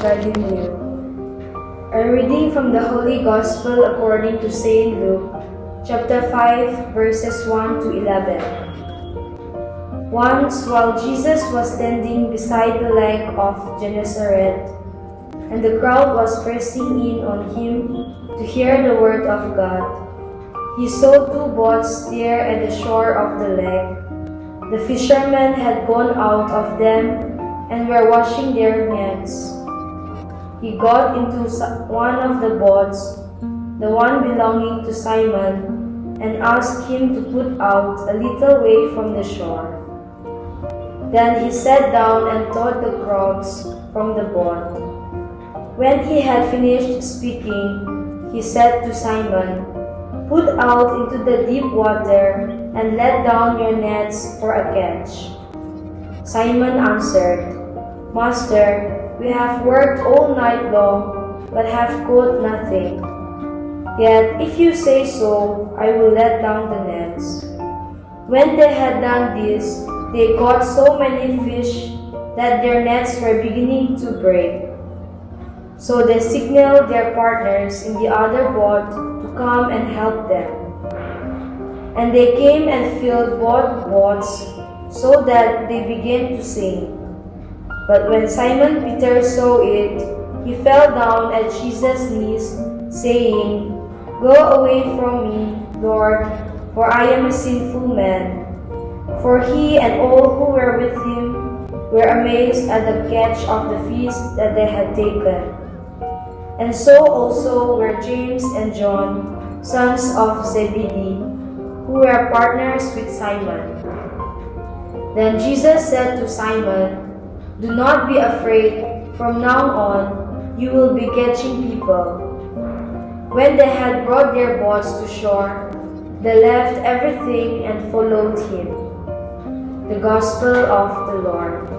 ready new. A reading from the Holy Gospel according to St. Luke, chapter 5, verses 1 to 11. Once, while Jesus was standing beside the lake of Gennesaret, and the crowd was pressing in on him to hear the word of God, he saw two boats steer at the shore of the lake. The fishermen had gone out of them and were washing their nets. He got into one of the boats, the one belonging to Simon, and asked him to put out a little way from the shore. Then he sat down and taught the crowds from the boat. When he had finished speaking, he said to Simon, "Put out into the deep water and let down your nets for a catch." Simon answered, "Master, we have worked all night long, but have caught nothing. Yet, if you say so, I will let down the nets." When they had done this, they caught so many fish that their nets were beginning to break. So they signaled their partners in the other boat to come and help them. And they came and filled both boats so that they began to sink. But when Simon Peter saw it, he fell down at Jesus' knees, saying, "Go away from me, Lord, for I am a sinful man." For he and all who were with him were amazed at the catch of the fish that they had taken. And so also were James and John, sons of Zebedee, who were partners with Simon. Then Jesus said to Simon, "Do not be afraid. From now on, you will be catching people." When they had brought their boats to shore, they left everything and followed him. The Gospel of the Lord.